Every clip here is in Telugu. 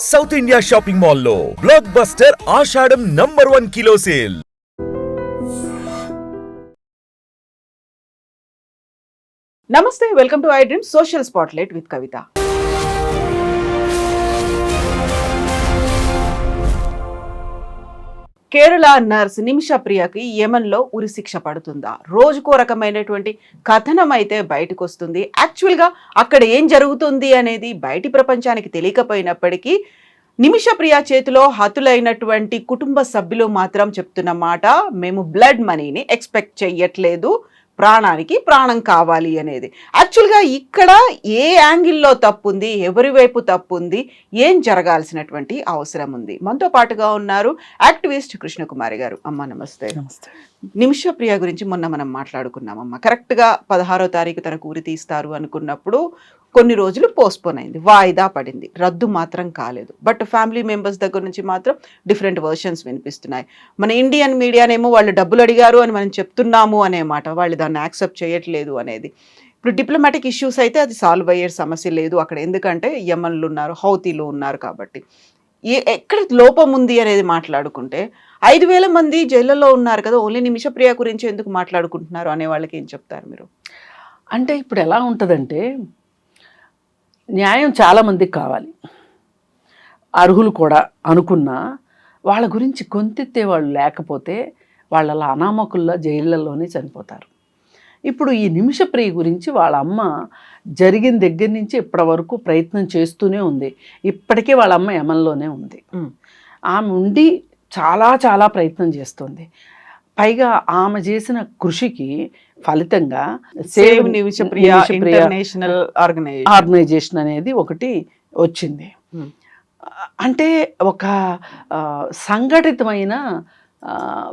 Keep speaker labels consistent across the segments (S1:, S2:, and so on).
S1: సౌత్ ఇండియా షాపింగ్ మాల్లో block buster Ashadham #1 kilo sale.
S2: నమస్తే, welcome to I dream social spotlight with Kavitha. Kerala nurse Nimisha ప్రియకి యెమెన్లో ఉరిశిక్ష పడుతుందా? రోజుకో రకమైనటువంటి కథనం అయితే బయటకు వస్తుంది. యాక్చువల్గా అక్కడ ఏం జరుగుతుంది అనేది బయటి ప్రపంచానికి తెలియకపోయినప్పటికీ నిమిష ప్రియ చేతిలో హతులైనటువంటి కుటుంబ సభ్యులు మాత్రం చెప్తున్న మాట, మేము బ్లడ్ మనీని ఎక్స్పెక్ట్ చెయ్యట్లేదు, ప్రాణానికి ప్రాణం కావాలి అనేది. యాక్చువల్గా ఇక్కడ ఏ యాంగిల్లో తప్పు ఉంది, ఎవరి వైపు తప్పు ఉంది, ఏం జరగాల్సినటువంటి అవసరం ఉంది? మనతో పాటుగా ఉన్నారు యాక్టివిస్ట్ కృష్ణకుమారి గారు. అమ్మ నమస్తే.
S3: నమస్తే.
S2: నిమిష ప్రియ గురించి మొన్న మనం మాట్లాడుకున్నామమ్మ. కరెక్ట్గా 16వ తారీఖు తనకు ఉరి తీస్తారు అనుకున్నప్పుడు కొన్ని రోజులు పోస్ట్పోన్ అయింది, వాయిదా పడింది, రద్దు మాత్రం కాలేదు. బట్ ఫ్యామిలీ మెంబర్స్ దగ్గర నుంచి మాత్రం డిఫరెంట్ వర్షన్స్ వినిపిస్తున్నాయి. మన ఇండియన్ మీడియానేమో వాళ్ళు డబ్బులు అడిగారు అని మనం చెప్తున్నాము అనే మాట, వాళ్ళు దాన్ని యాక్సెప్ట్ చేయట్లేదు అనేది. ఇప్పుడు డిప్లొమాటిక్ ఇష్యూస్ అయితే అది సాల్వ్ అయ్యే సమస్య లేదు అక్కడ, ఎందుకంటే యమన్లు ఉన్నారు, హౌతీలు ఉన్నారు కాబట్టి. ఎక్కడ లోపం ఉంది అనేది మాట్లాడుకుంటే 5,000 మంది జైళ్ళలో ఉన్నారు కదా, ఓన్లీ నిమిష ప్రియ గురించి ఎందుకు మాట్లాడుకుంటున్నారు అనే వాళ్ళకి ఏం చెప్తారు మీరు?
S3: అంటే ఇప్పుడు ఎలా ఉంటుందంటే, న్యాయం చాలామందికి కావాలి, అర్హులు కూడా అనుకున్నా వాళ్ళ గురించి గొంతెత్తే వాళ్ళు లేకపోతే వాళ్ళ అనామకుల్లో జైళ్ళల్లోనే చనిపోతారు. ఇప్పుడు ఈ నిమిష ప్రియ గురించి వాళ్ళ అమ్మ జరిగిన దగ్గర నుంచి ఇప్పటి వరకు ప్రయత్నం చేస్తూనే ఉంది. ఇప్పటికీ వాళ్ళ అమ్మ యమన్లోనే ఉంది. ఆమె ఉండి చాలా చాలా ప్రయత్నం చేస్తుంది. పైగా ఆమె చేసిన కృషికి ఫలితంగా
S2: సేవ్ నిమిష ప్రియ ఇంటర్నేషనల్
S3: ఆర్గనైజేషన్ అనేది ఒకటి వచ్చింది. అంటే ఒక సంఘటితమైన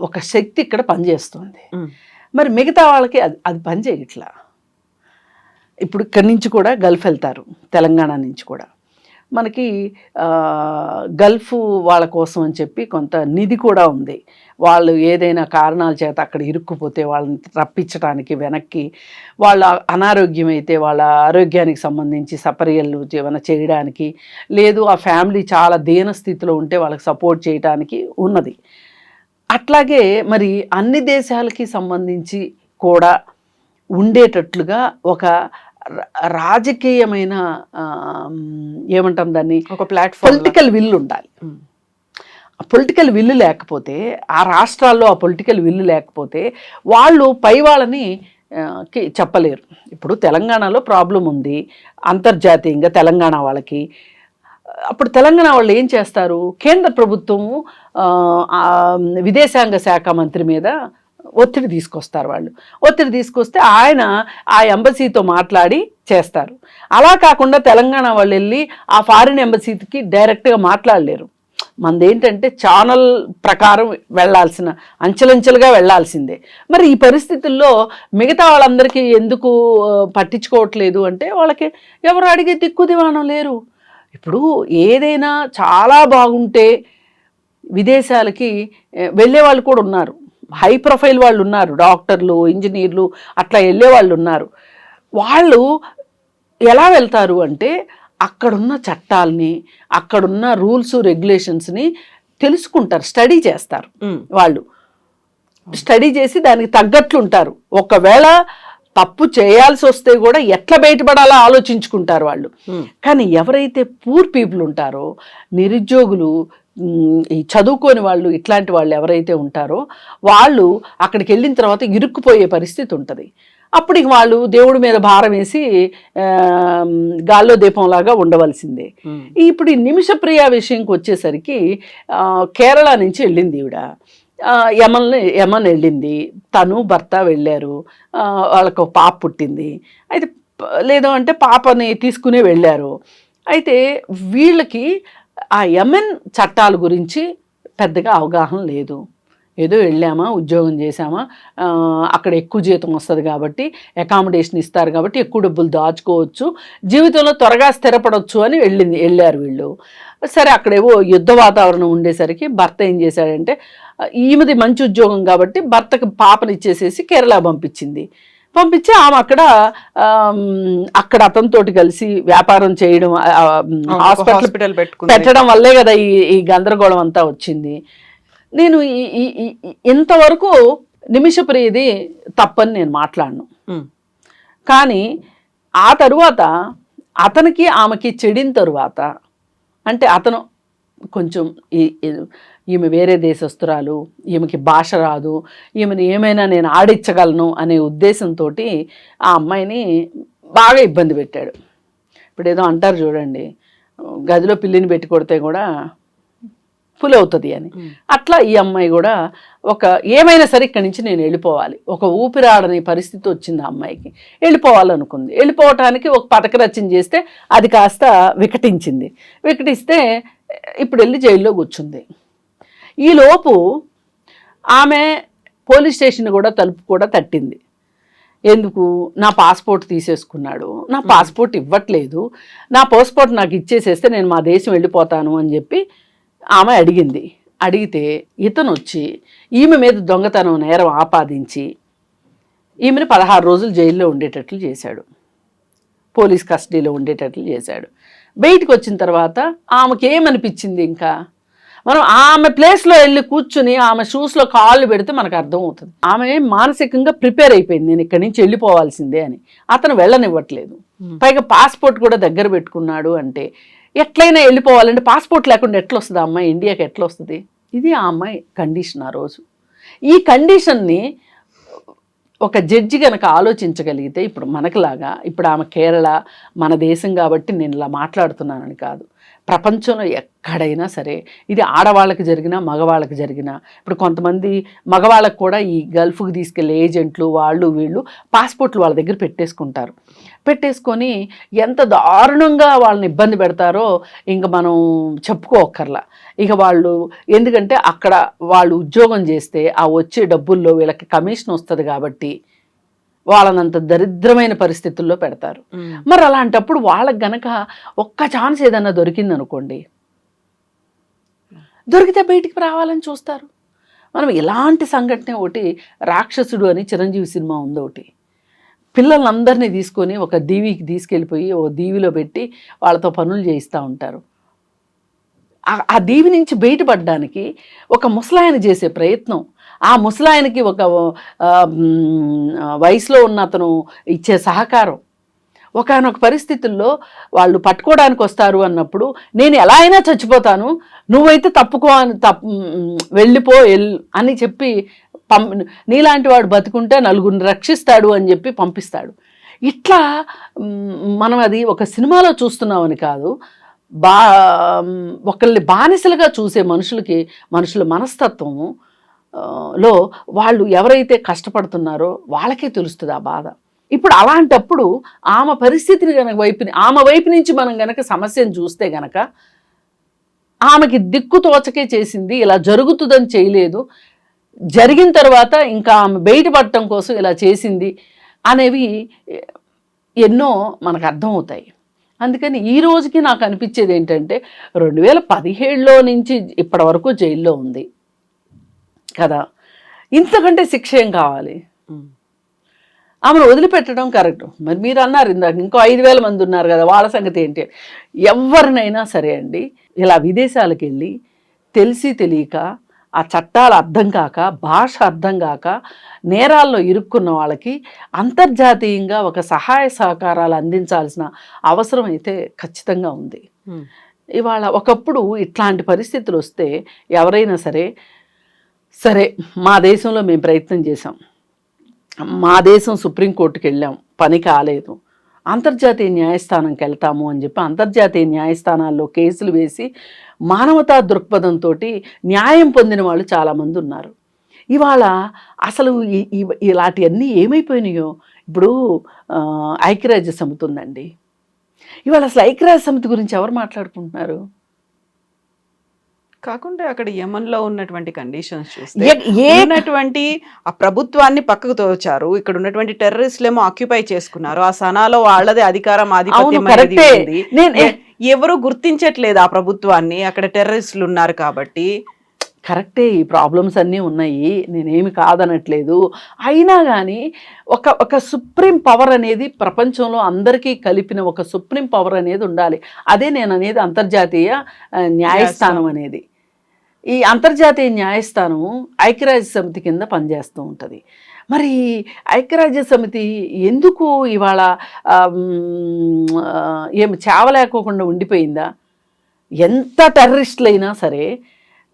S3: ఒక శక్తి ఇక్కడ పనిచేస్తుంది. మరి మిగతా వాళ్ళకి అది పనిచేయట్లా. ఇప్పుడు ఇక్కడి నుంచి కూడా గల్ఫ్ వెళ్తారు, తెలంగాణ నుంచి కూడా. మనకి గల్ఫ్ వాళ్ళ కోసం అని చెప్పి కొంత నిధి కూడా ఉంది. వాళ్ళు ఏదైనా కారణాల చేత అక్కడ ఇరుక్కుపోతే వాళ్ళని రప్పించడానికి వెనక్కి, వాళ్ళ అనారోగ్యం అయితే వాళ్ళ ఆరోగ్యానికి సంబంధించి సపర్యలు ఏమైనా చేయడానికి, లేదు ఆ ఫ్యామిలీ చాలా దీన స్థితిలో ఉంటే వాళ్ళకి సపోర్ట్ చేయడానికి ఉన్నది. అట్లాగే మరి అన్ని దేశాలకి సంబంధించి కూడా ఉండేటట్లుగా ఒక రాజకీయమైన ఏమంటాం దాన్ని, ఒక ప్లాట్ఫామ్, పొలిటికల్ విల్ ఉండాలి. ఆ పొలిటికల్ విల్లు లేకపోతే, ఆ రాష్ట్రాల్లో ఆ పొలిటికల్ విల్లు లేకపోతే వాళ్ళు పై వాళ్ళని చెప్పలేరు. ఇప్పుడు తెలంగాణలో ప్రాబ్లం ఉంది అంతర్జాతీయంగా తెలంగాణ వాళ్ళకి. అప్పుడు తెలంగాణ వాళ్ళు ఏం చేస్తారు, కేంద్ర ప్రభుత్వము విదేశాంగ శాఖ మంత్రి మీద ఒత్తిడి తీసుకొస్తారు. వాళ్ళు ఒత్తిడి తీసుకొస్తే ఆయన ఆ ఎంబసీతో మాట్లాడి చేస్తారు. అలా కాకుండా తెలంగాణ వాళ్ళు వెళ్ళి ఆ ఫారిన్ ఎంబసీకి డైరెక్ట్గా మాట్లాడలేరు. మనదేంటంటే ఛానల్ ప్రకారం వెళ్ళాల్సిన, అంచెలంచెలుగా వెళ్ళాల్సిందే. మరి ఈ పరిస్థితుల్లో మిగతా వాళ్ళందరికీ ఎందుకు పట్టించుకోవట్లేదు అంటే, వాళ్ళకి ఎవరు అడిగే దిక్కు దివాణం లేరు. ఇప్పుడు ఏదైనా చాలా బాగుంటే విదేశాలకి వెళ్ళే వాళ్ళు కూడా ఉన్నారు, హై ప్రొఫైల్ వాళ్ళు ఉన్నారు, డాక్టర్లు, ఇంజనీర్లు అట్లా వెళ్ళే వాళ్ళు ఉన్నారు. వాళ్ళు ఎలా వెళ్తారు అంటే, అక్కడున్న చట్టాలని, అక్కడున్న రూల్స్ రెగ్యులేషన్స్ని తెలుసుకుంటారు, స్టడీ చేస్తారు. వాళ్ళు స్టడీ చేసి దానికి తగ్గట్లు ఉంటారు. ఒకవేళ తప్పు చేయాల్సి వస్తే కూడా ఎట్లా బయటపడాలో ఆలోచించుకుంటారు వాళ్ళు. కానీ ఎవరైతే పూర్ పీపుల్ ఉంటారో, నిరుద్యోగులు, ఈ చదువుకోని వాళ్ళు, ఇట్లాంటి వాళ్ళు ఎవరైతే ఉంటారో వాళ్ళు అక్కడికి వెళ్ళిన తర్వాత ఇరుక్కుపోయే పరిస్థితి ఉంటుంది. అప్పుడు వాళ్ళు దేవుడి మీద భారం వేసి గాల్లో దీపంలాగా ఉండవలసిందే. ఇప్పుడు ఈ నిమిష ప్రియ విషయంకి వచ్చేసరికి కేరళ నుంచి వెళ్ళింది ఈవిడ, యమన్ వెళ్ళింది, తను భర్త వెళ్ళారు. వాళ్ళకు ఒక పాప పుట్టింది. అయితే లేదు అంటే పాపని తీసుకునే వెళ్ళారు. అయితే వీళ్ళకి ఆ యమన్ చట్టాల గురించి పెద్దగా అవగాహన లేదు. ఏదో వెళ్ళామా, ఉద్యోగం చేసామా, అక్కడ ఎక్కువ జీతం వస్తుంది కాబట్టి, అకామిడేషన్ ఇస్తారు కాబట్టి ఎక్కువ డబ్బులు దాచుకోవచ్చు, జీవితంలో త్వరగా స్థిరపడవచ్చు అని వెళ్ళారు వీళ్ళు. సరే, అక్కడేవో యుద్ధ వాతావరణం ఉండేసరికి భర్త ఏం చేశాడంటే, ఈమెది మంచి ఉద్యోగం కాబట్టి భర్తకు పాపనిచ్చేసేసి కేరళ పంపించింది. పంపించి ఆమె అక్కడ అతనితోటి కలిసి వ్యాపారం చేయడం, హాస్పిటల్ పెట్టడం వల్లే కదా ఈ గందరగోళం అంతా వచ్చింది. నేను ఇంతవరకు నిమిషప్రియది తప్పని నేను మాట్లాడను. కానీ ఆ తరువాత అతనికి ఆమెకి చెడిన తరువాత, అంటే అతను కొంచెం ఈమె వేరే దేశస్తురాలు, ఈమెకి భాష రాదు, ఈమెను ఏమైనా నేను ఆడించగలను అనే ఉద్దేశంతో ఆ అమ్మాయిని బాగా ఇబ్బంది పెట్టాడు. ఇప్పుడు ఏదో అంటారు చూడండి, గదిలో పిల్లిని పెట్టి కొడితే కూడా ఫుల్ అవుతుంది అని. అట్లా ఈ అమ్మాయి కూడా ఏమైనా సరే ఇక్కడి నుంచి నేను వెళ్ళిపోవాలి, ఒక ఊపిరాడని పరిస్థితి వచ్చింది ఆ అమ్మాయికి. వెళ్ళిపోవాలనుకుంది. వెళ్ళిపోవటానికి ఒక పథక రచన చేస్తే అది కాస్త వికటిస్తే ఇప్పుడు వెళ్ళి జైల్లో కూర్చుంది. ఈలోపు ఆమె పోలీస్ స్టేషన్ తలుపు కూడా తట్టింది. ఎందుకు? నా పాస్పోర్ట్ తీసేసుకున్నాడు, నా పాస్పోర్ట్ ఇవ్వట్లేదు, నా పాస్పోర్ట్ నాకు ఇచ్చేసేస్తే నేను మా దేశం వెళ్ళిపోతాను అని చెప్పి ఆమె అడిగితే ఇతను వచ్చి ఈమె మీద దొంగతనం నేరం ఆపాదించి ఈమెను 16 రోజులు జైల్లో ఉండేటట్లు చేశాడు, పోలీస్ కస్టడీలో ఉండేటట్లు చేశాడు. బయటకు వచ్చిన తర్వాత ఆమెకి ఏమనిపించింది, ఇంకా మనం ఆమె ప్లేస్లో వెళ్ళి కూర్చుని ఆమె షూస్లో కాళ్ళు పెడితే మనకు అర్థమవుతుంది. ఆమె మానసికంగా ప్రిపేర్ అయిపోయింది, నేను ఇక్కడి నుంచి వెళ్ళిపోవాల్సిందే అని. అతను వెళ్ళనివ్వట్లేదు, పైగా పాస్పోర్ట్ కూడా దగ్గర పెట్టుకున్నాడు. అంటే ఎట్లయినా వెళ్ళిపోవాలంటే పాస్పోర్ట్ లేకుండా ఎట్లా వస్తుంది ఆ అమ్మాయి, ఇండియాకి ఎట్లా వస్తుంది? ఇది ఆ అమ్మాయి కండిషన్ ఆ రోజు. ఈ కండిషన్ని ఒక జడ్జి కనుక ఆలోచించగలిగితే, ఇప్పుడు మనకులాగా, ఇప్పుడు ఆమె కేరళ మన దేశం కాబట్టి నేను ఇలా మాట్లాడుతున్నానని కాదు, ప్రపంచంలో ఎక్కడైనా సరే ఇది ఆడవాళ్ళకి జరిగినా మగవాళ్ళకి జరిగినా, ఇప్పుడు కొంతమంది మగవాళ్ళకు కూడా ఈ గల్ఫ్కి తీసుకెళ్లే ఏజెంట్లు వీళ్ళు పాస్పోర్ట్లు వాళ్ళ దగ్గర పెట్టేసుకొని ఎంత దారుణంగా వాళ్ళని ఇబ్బంది పెడతారో ఇంక మనం చెప్పుకోక్కర్లా. ఇక వాళ్ళు ఎందుకంటే అక్కడ వాళ్ళు ఉద్యోగం చేస్తే ఆ వచ్చే డబ్బుల్లో వీళ్ళకి కమిషన్ వస్తుంది కాబట్టి వాళ్ళనంత దరిద్రమైన పరిస్థితుల్లో పెడతారు. మరి అలాంటప్పుడు వాళ్ళకి గనక ఒక్క ఛాన్స్ ఏదన్నా దొరికిందనుకోండి, దొరికితే బయటికి రావాలని చూస్తారు. మనం ఇలాంటి సంఘటన ఒకటి, రాక్షసుడు అని చిరంజీవి సినిమా ఉంది ఒకటి, పిల్లలందరినీ తీసుకొని ఒక దీవికి తీసుకెళ్ళిపోయి ఓ దీవిలో పెట్టి వాళ్ళతో పనులు చేయిస్తూ ఉంటారు. ఆ దీవి నుంచి బయటపడడానికి ఒక ముసలాయన చేసే ప్రయత్నం, ఆ ముసలాయనకి ఒక వయసులో ఉన్న అతను ఇచ్చే సహకారం, ఒకానొక పరిస్థితుల్లో వాళ్ళు పట్టుకోవడానికి వస్తారు అన్నప్పుడు నేను ఎలా అయినా చచ్చిపోతాను, నువ్వైతే వెళ్ళిపో అని చెప్పి నీలాంటి వాడు బతుకుంటే నలుగురిని రక్షిస్తాడు అని చెప్పి పంపిస్తాడు. ఇట్లా మనం అది ఒక సినిమాలో చూస్తున్నామని కాదు, ఒకళ్ళని బానిసలుగా చూసే మనుషుల మనస్తత్వము లో వాళ్ళు ఎవరైతే కష్టపడుతున్నారో వాళ్ళకే తెలుస్తుంది ఆ బాధ. ఇప్పుడు అలాంటప్పుడు ఆమె పరిస్థితిని ఆమె వైపు నుంచి మనం గనక సమస్యను చూస్తే గనక, ఆమెకి దిక్కు తోచకే చేసింది, ఇలా జరుగుతుందని చేయలేదు, జరిగిన తర్వాత ఇంకా ఆమె బయటపడటం కోసం ఇలా చేసింది అనేవి ఎన్నో మనకు అర్థమవుతాయి. అందుకని ఈ రోజుకి నాకు అనిపించేది ఏంటంటే 2017లో నుంచి ఇప్పటి వరకు జైల్లో ఉంది కదా, ఇంతకంటే శిక్ష ఏం కావాలి? ఆమెను వదిలిపెట్టడం కరెక్ట్. మరి మీరు అన్నారు ఇందాక ఇంకో 5,000 మంది ఉన్నారు కదా, వాళ్ళ సంగతి ఏంటి? ఎవరినైనా సరే అండి, ఇలా విదేశాలకు వెళ్ళి తెలిసి తెలియక ఆ చట్టాలు అర్థం కాక, భాష అర్థం కాక నేరాల్లో ఇరుక్కున్న వాళ్ళకి అంతర్జాతీయంగా ఒక సహాయ సహకారాలు అందించాల్సిన అవసరం అయితే ఖచ్చితంగా ఉంది. ఇవాళ ఒకప్పుడు ఇట్లాంటి పరిస్థితులు వస్తే ఎవరైనా సరే మా దేశంలో మేము ప్రయత్నం చేసాం, మా దేశం సుప్రీంకోర్టుకి వెళ్ళాం, పని కాలేదు, అంతర్జాతీయ న్యాయస్థానంకి వెళ్తాము అని చెప్పి అంతర్జాతీయ న్యాయస్థానాల్లో కేసులు వేసి మానవతా దృక్పథంతో న్యాయం పొందిన వాళ్ళు చాలామంది ఉన్నారు. ఇవాళ అసలు ఇలాంటివన్నీ ఏమైపోయినాయో. ఇప్పుడు ఐక్యరాజ్య సమితి ఉందండి, ఇవాళ అసలు ఐక్యరాజ్య సమితి గురించి ఎవరు మాట్లాడుకుంటున్నారు?
S2: కాకుండా అక్కడ యమన్లో ఉన్నటువంటి కండిషన్స్ చూస్తే ఉన్నటువంటి ఆ ప్రభుత్వాన్ని పక్కకు తోచారు, ఇక్కడ ఉన్నటువంటి టెర్రరిస్టులేమో ఆక్యుపై చేసుకున్నారు, ఆ సనాలో వాళ్ళదే అధికారం ఆధిపత్యం ఎవరు గుర్తించట్లేదు ఆ ప్రభుత్వాన్ని, అక్కడ టెర్రరిస్టులు ఉన్నారు కాబట్టి.
S3: కరెక్టే, ఈ ప్రాబ్లమ్స్ అన్నీ ఉన్నాయి, నేనేమి కాదనట్లేదు. అయినా కానీ ఒక సుప్రీం పవర్ అనేది ప్రపంచంలో అందరికీ కలిపిన ఒక సుప్రీం పవర్ అనేది ఉండాలి. అదే నేను అనేది అంతర్జాతీయ న్యాయస్థానం అనేది. ఈ అంతర్జాతీయ న్యాయస్థానం ఐక్యరాజ్య సమితి కింద పనిచేస్తూ ఉంటుంది. మరి ఐక్యరాజ్య సమితి ఎందుకు ఇవాళ ఏమి చావలేకోకుండా ఉండిపోయిందా? ఎంత టెర్రరిస్టులైనా సరే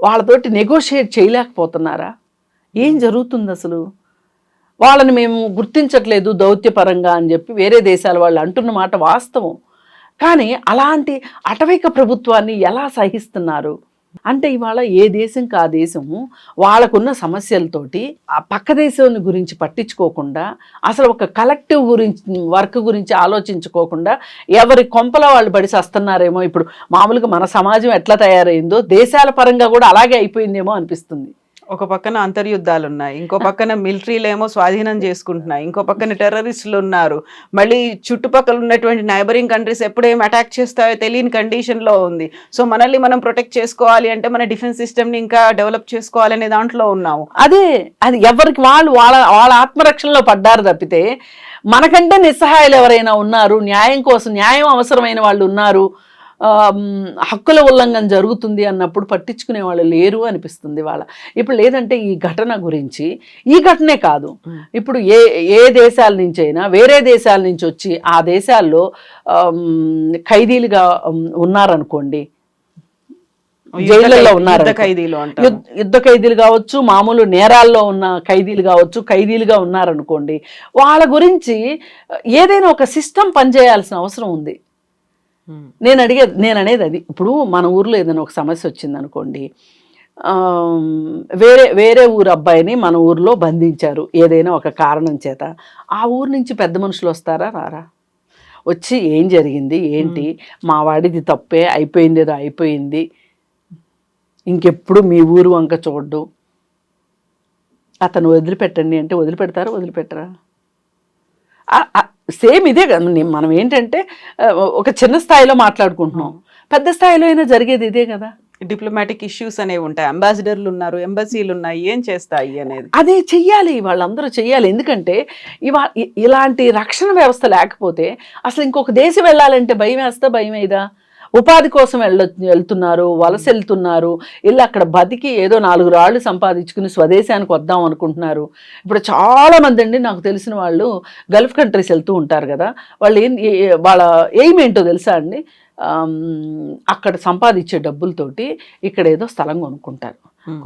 S3: వాళ్ళతోటి నెగోషియేట్ చేయలేకపోతున్నారా? ఏం జరుగుతుంది అసలు? వాళ్ళని మేము గుర్తించట్లేదు దౌత్యపరంగా అని చెప్పి వేరే దేశాల వాళ్ళు అంటున్న మాట వాస్తవం. కానీ అలాంటి అటవిక ప్రభుత్వాన్ని ఎలా సహిస్తున్నారు అంటే ఇవాళ ఏ దేశంకి ఆ దేశము వాళ్ళకున్న సమస్యలతోటి ఆ పక్క దేశం గురించి పట్టించుకోకుండా, అసలు ఒక కలెక్టివ్ వర్క్ గురించి ఆలోచించుకోకుండా ఎవరి కొంపల వాళ్ళు పడి వస్తున్నారేమో. ఇప్పుడు మామూలుగా మన సమాజం ఎట్లా తయారైందో దేశాల పరంగా కూడా అలాగే అయిపోయిందేమో అనిపిస్తుంది.
S2: ఒక పక్కన అంతర్యుద్ధాలు ఉన్నాయి, ఇంకో పక్కన మిలిటరీలేమో స్వాధీనం చేసుకుంటున్నాయి, ఇంకో పక్కన టెర్రరిస్టులు ఉన్నారు, మళ్ళీ చుట్టుపక్కల ఉన్నటువంటి నైబరింగ్ కంట్రీస్ ఎప్పుడేం అటాక్ చేస్తాయో తెలియని కండిషన్లో ఉంది. సో మనల్ని మనం ప్రొటెక్ట్ చేసుకోవాలి అంటే మన డిఫెన్స్ సిస్టమ్ని ఇంకా డెవలప్ చేసుకోవాలి అనే దాంట్లో ఉన్నాము.
S3: అది ఎవరికి వాళ్ళ ఆత్మరక్షణలో పడ్డారు తప్పితే మనకంటే నిస్సహాయాలు ఎవరైనా ఉన్నారు, న్యాయం కోసం న్యాయం అవసరమైన వాళ్ళు ఉన్నారు, హక్కుల ఉల్లంఘన జరుగుతుంది అన్నప్పుడు పట్టించుకునే వాళ్ళు లేరు అనిపిస్తుంది వాళ్ళ. ఇప్పుడు లేదంటే ఈ ఘటన గురించి, ఈ ఘటనే కాదు, ఇప్పుడు ఏ దేశాల నుంచి అయినా వేరే దేశాల నుంచి వచ్చి ఆ దేశాల్లో ఖైదీలుగా ఉన్నారనుకోండి, జైళ్ళల్లో ఉన్నారు, యుద్ధ ఖైదీలు కావచ్చు, మామూలు నేరాల్లో ఉన్న ఖైదీలు కావచ్చు, ఖైదీలుగా ఉన్నారనుకోండి, వాళ్ళ గురించి ఏదైనా ఒక సిస్టమ్ పనిచేయాల్సిన అవసరం ఉంది. నేను అనేది అది. ఇప్పుడు మన ఊర్లో ఏదైనా ఒక సమస్య వచ్చింది అనుకోండి, వేరే ఊరు అబ్బాయిని మన ఊర్లో బంధించారు ఏదైనా ఒక కారణం చేత, ఆ ఊరు నుంచి పెద్ద మనుషులు వస్తారా? రారా? వచ్చి ఏం జరిగింది ఏంటి, మా వాడిది తప్పే, అయిపోయింది ఏదో అయిపోయింది, ఇంకెప్పుడు మీ ఊరు వంక చూడ్డు, అతను వదిలిపెట్టండి అంటే వదిలిపెడతారా? వదిలిపెట్టరా? సేమ్ ఇదే కదా. మనం ఏంటంటే ఒక చిన్న స్థాయిలో మాట్లాడుకుంటున్నాం, పెద్ద స్థాయిలో అయినా జరిగేది ఇదే కదా.
S2: డిప్లొమాటిక్ ఇష్యూస్ అనేవి ఉంటాయి, అంబాసిడర్లు ఉన్నారు, ఎంబసీలు ఉన్నాయి, ఏం చేస్తాయి అనేది
S3: అదే చెయ్యాలి, వాళ్ళందరూ చెయ్యాలి. ఎందుకంటే ఇలాంటి రక్షణ వ్యవస్థ లేకపోతే అసలు ఇంకొక దేశం వెళ్ళాలంటే భయం వేస్తా, భయం ఏదా? ఉపాధి కోసం వెళ్తున్నారు, వలస వెళ్తున్నారు, వెళ్ళి అక్కడ బతికి ఏదో 4 రాళ్ళు సంపాదించుకుని స్వదేశానికి వద్దాం అనుకుంటున్నారు. ఇప్పుడు చాలామంది అండి నాకు తెలిసిన వాళ్ళు గల్ఫ్ కంట్రీస్ వెళ్తూ ఉంటారు కదా, వాళ్ళు వాళ్ళ ఎయిమ్ ఏంటో తెలుసా అండి? అక్కడ సంపాదించే డబ్బులతోటి ఇక్కడ ఏదో స్థలం కొనుక్కుంటారు,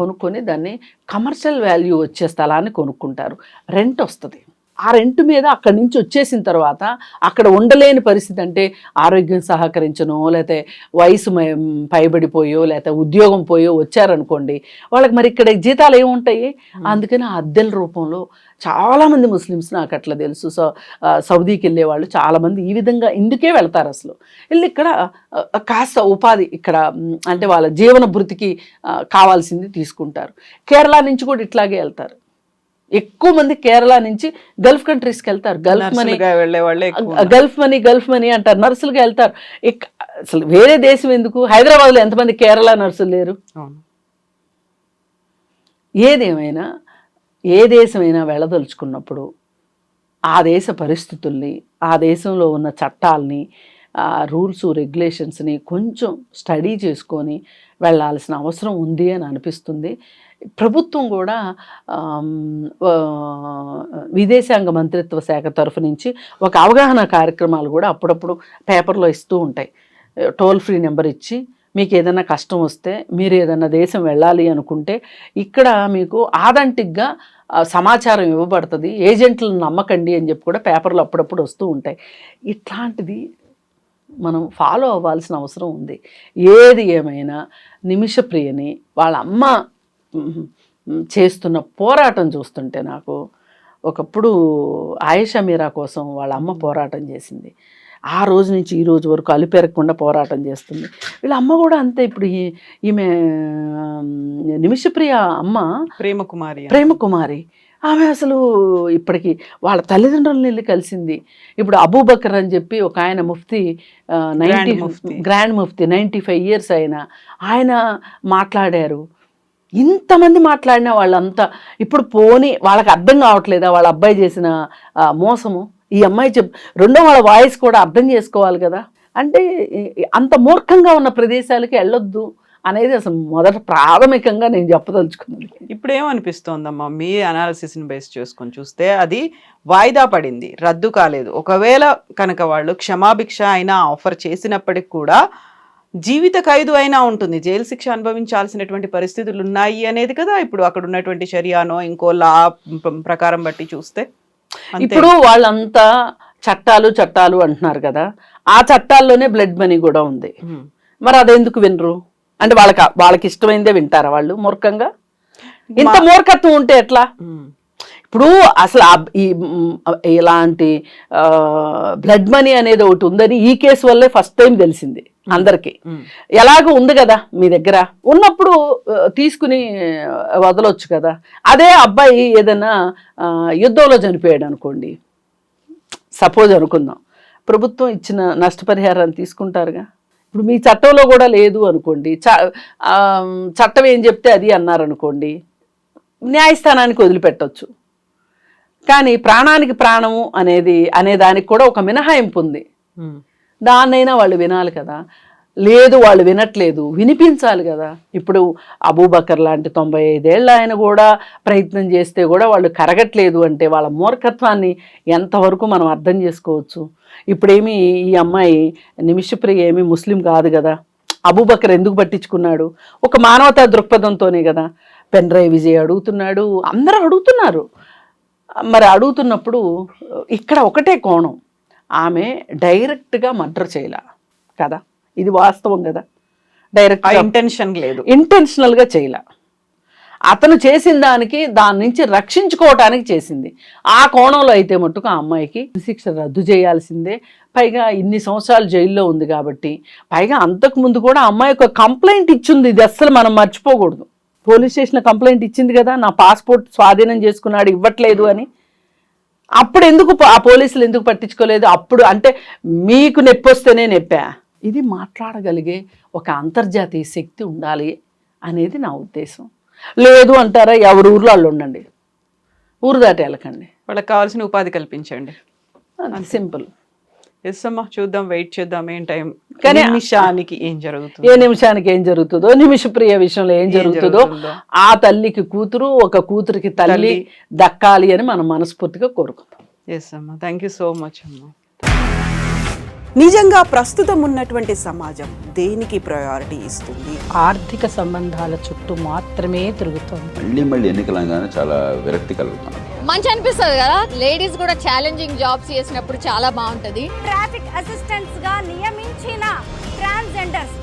S3: కొనుక్కొని దాన్ని కమర్షియల్ వాల్యూ వచ్చే స్థలాన్ని కొనుక్కుంటారు, రెంట్ వస్తుంది. ఆ రెంట్ మీద అక్కడి నుంచి వచ్చేసిన తర్వాత అక్కడ ఉండలేని పరిస్థితి, అంటే ఆరోగ్యం సహకరించనో లేకపోతే వయసు పైబడిపోయో లేకపోతే ఉద్యోగం పోయో వచ్చారనుకోండి, వాళ్ళకి మరి ఇక్కడ జీతాలు ఏముంటాయి? అందుకని ఆ అద్దెల రూపంలో చాలామంది ముస్లిమ్స్ నాకు అట్లా తెలుసు, సౌదీకి వెళ్ళే వాళ్ళు చాలామంది ఈ విధంగా ఇందుకే వెళ్తారు. అసలు వెళ్ళి ఇక్కడ కాస్త ఉపాధి, ఇక్కడ అంటే వాళ్ళ జీవన భృతికి కావాల్సింది తీసుకుంటారు. కేరళ నుంచి కూడా ఇట్లాగే వెళ్తారు, ఎక్కువ మంది కేరళ నుంచి గల్ఫ్ కంట్రీస్కి వెళ్తారు. గల్ఫ్ మనీ అంటారు, నర్సులుగా వెళ్తారు. అసలు వేరే దేశం ఎందుకు? హైదరాబాద్లో ఎంతమంది కేరళ నర్సులు లేరు? ఏదేమైనా ఏ దేశమైనా వెళ్ళదలుచుకున్నప్పుడు ఆ దేశ పరిస్థితుల్ని, ఆ దేశంలో ఉన్న చట్టాలని, రూల్స్ రెగ్యులేషన్స్ని కొంచెం స్టడీ చేసుకొని వెళ్ళాల్సిన అవసరం ఉంది అని అనిపిస్తుంది. ప్రభుత్వం కూడా విదేశాంగ మంత్రిత్వ శాఖ తరఫు నుంచి ఒక అవగాహన కార్యక్రమాలు కూడా అప్పుడప్పుడు పేపర్లో ఇస్తూ ఉంటాయి. టోల్ ఫ్రీ నెంబర్ ఇచ్చి మీకు ఏదైనా కష్టం వస్తే, మీరు ఏదైనా దేశం వెళ్ళాలి అనుకుంటే ఇక్కడ మీకు ఆథెంటిక్గా సమాచారం ఇవ్వబడుతుంది, ఏజెంట్లను నమ్మకండి అని చెప్పి కూడా పేపర్లు అప్పుడప్పుడు వస్తూ ఉంటాయి. ఇట్లాంటిది మనం ఫాలో అవ్వాల్సిన అవసరం ఉంది. ఏది ఏమైనా నిమిషప్రియని వాళ్ళ అమ్మ చేస్తున్న పోరాటం చూస్తుంటే నాకు, ఒకప్పుడు ఆయేషా మీరా కోసం వాళ్ళ అమ్మ పోరాటం చేసింది, ఆ రోజు నుంచి ఈ రోజు వరకు అలుపెరగకుండా పోరాటం చేస్తుంది. వీళ్ళ అమ్మ కూడా అంతే. ఇప్పుడు ఈమె నిమిషప్రియ అమ్మ ప్రేమకుమారి, ఆమె అసలు ఇప్పటికి వాళ్ళ తల్లిదండ్రులను వెళ్ళి కలిసింది. ఇప్పుడు అబూబకర్ అని చెప్పి ఒక ఆయన ముఫ్తీ, గ్రాండ్ ముఫ్తీ 95 years ఆయన మాట్లాడారు. ఇంతమంది మాట్లాడిన వాళ్ళంతా ఇప్పుడు పోనీ వాళ్ళకి అర్థం కావట్లేదా వాళ్ళ అబ్బాయి చేసిన మోసము? ఈ అమ్మాయి రెండో వాళ్ళ వాయిస్ కూడా అర్థం చేసుకోవాలి కదా. అంటే అంత మూర్ఖంగా ఉన్న ప్రదేశాలకి వెళ్ళొద్దు అనేది అసలు మొదట ప్రాథమికంగా నేను చెప్పదలుచుకున్నాను.
S2: ఇప్పుడు ఏమనిపిస్తోందమ్మా మీ అనాలిసిస్ని బేస్ చేసుకొని చూస్తే, అది వాయిదా పడింది, రద్దు కాలేదు. ఒకవేళ కనుక వాళ్ళు క్షమాభిక్ష అయినా ఆఫర్ చేసినప్పటికి కూడా జీవిత ఖైదు అయినా ఉంటుంది, జైలు శిక్ష అనుభవించాల్సినటువంటి పరిస్థితులు ఉన్నాయి అనేది కదా ఇప్పుడు అక్కడ ఉన్నటువంటి షరియానో ఇంకో లా ప్రకారం బట్టి చూస్తే.
S3: ఇప్పుడు వాళ్ళంతా చట్టాలు చట్టాలు అంటున్నారు కదా, ఆ చట్టాల్లోనే బ్లడ్ మనీ కూడా ఉంది. మరి అదెందుకు వినరు? అంటే వాళ్ళకి ఇష్టమైందే వింటారా వాళ్ళు మూర్ఖంగా? ఇంత మూర్ఖత్వం ఉంటే ఎట్లా? ఇప్పుడు అసలు ఇలాంటి బ్లడ్ మనీ అనేది ఒకటి ఉందని ఈ కేసు వల్లే ఫస్ట్ టైం తెలిసింది అందరికి. ఎలాగో ఉంది కదా మీ దగ్గర, ఉన్నప్పుడు తీసుకుని వదలొచ్చు కదా. అదే అబ్బాయి ఏదైనా యుద్ధంలో చనిపోయాడు అనుకోండి, సపోజ్ అనుకుందాం, ప్రభుత్వం ఇచ్చిన నష్టపరిహారాన్ని తీసుకుంటారుగా. ఇప్పుడు మీ చట్టంలో కూడా లేదు అనుకోండి, చట్టం ఏం చెప్తే అది అన్నారనుకోండి, న్యాయస్థానానికి వదిలిపెట్టవచ్చు. కానీ ప్రాణానికి ప్రాణము అనే దానికి కూడా ఒక మినహాయింపు ఉంది. దాన్నైనా వాళ్ళు వినాలి కదా. లేదు, వాళ్ళు వినట్లేదు, వినిపించాలి కదా. ఇప్పుడు అబూబకర్ లాంటి 95 ఏళ్ళ ఆయన కూడా ప్రయత్నం చేస్తే కూడా వాళ్ళు కరగట్లేదు అంటే వాళ్ళ మూర్ఖత్వాన్ని ఎంతవరకు మనం అర్థం చేసుకోవచ్చు. ఇప్పుడేమి ఈ అమ్మాయి నిమిషప్రియ ఏమి ముస్లిం కాదు కదా, అబూబకర్ ఎందుకు పట్టించుకున్నాడు? ఒక మానవతా దృక్పథంతోనే కదా. పెన్ డ్రైవ్ విజయ్ అడుగుతున్నాడు, అందరూ అడుగుతున్నారు. మరి అడుగుతున్నప్పుడు ఇక్కడ ఒకటే కోణం, ఆమె డైరెక్ట్గా మర్డర్ చేయలే కదా, ఇది వాస్తవం కదా. డైరెక్ట్
S2: ఇంటెన్షన్ లేదు,
S3: ఇంటెన్షనల్గా చేయలే. అతను చేసిన దాని నుంచి రక్షించుకోవటానికి చేసింది. ఆ కోణంలో అయితే మట్టుకు ఆ అమ్మాయికి శిక్ష రద్దు చేయాల్సిందే. పైగా ఇన్ని సంవత్సరాలు జైల్లో ఉంది కాబట్టి, పైగా అంతకుముందు కూడా అమ్మాయి ఒక కంప్లైంట్ ఇచ్చింది, ఇది అస్సలు మనం మర్చిపోకూడదు. పోలీస్ స్టేషన్ కంప్లైంట్ ఇచ్చింది కదా, నా పాస్పోర్ట్ స్వాధీనం చేసుకున్నాడు, ఇవ్వట్లేదు అని. అప్పుడు ఎందుకు ఆ పోలీసులు ఎందుకు పట్టించుకోలేదు? అప్పుడు అంటే మీకు నొప్పి వస్తేనే నొప్పా. ఇది మాట్లాడగలిగే ఒక అంతర్జాతీయ శక్తి ఉండాలి అనేది నా ఉద్దేశం. లేదు అంటారా, ఎవరు ఊర్లో వాళ్ళు ఉండండి, ఊరు దాటి వెళ్ళకండి,
S2: వాళ్ళకి కావాల్సిన ఉపాధి కల్పించండి,
S3: సింపుల్.
S2: ఎస్ అమ్మా, చూద్దాం, వెయిట్ చేద్దాం ఏం టైం. కానీ నిమిషానికి ఏం జరుగుతుంది,
S3: ఏ నిమిషానికి ఏం జరుగుతుందో, నిమిషప్రియ విషయంలో ఏం జరుగుతుందో, ఆ తల్లికి కూతురు, ఒక కూతురికి తల్లి దక్కాలి అని మనం మనస్ఫూర్తిగా కోరుకుందాం.
S2: ఎస్ అమ్మా, థ్యాంక్ యూ సో మచ్ అమ్మా.
S4: నిజంగా ప్రస్తుతం ఉన్నటువంటి సమాజం దేనికి ప్రయారిటీ ఇస్తుంది?
S5: ఆర్థిక సంబంధాల చుట్టూ మాత్రమే తిరుగుతుంది.
S6: మళ్ళీ ఎన్నికలంగానే చాలా విరక్తి కలుగుతున్నాం.
S7: మంచి అనిపిస్తుంది కదా, లేడీస్ కూడా ఛాలెంజింగ్ జాబ్స్ చేసినప్పుడు చాలా బాగుంటది.
S8: ట్రాఫిక్ అసిస్టెంట్స్ గా నియమించిన ట్రాన్స్జెండర్స్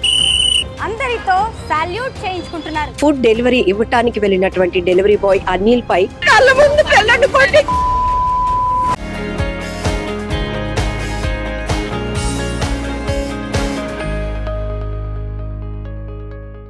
S8: అందరితో సాల్యూట్ చేయించుకుంటున్నారు.
S9: ఫుడ్ డెలివరీ ఇవ్వటానికి వెళ్ళినటువంటి డెలివరీ బాయ్ అనిల్ పై కళ్ళ ముందు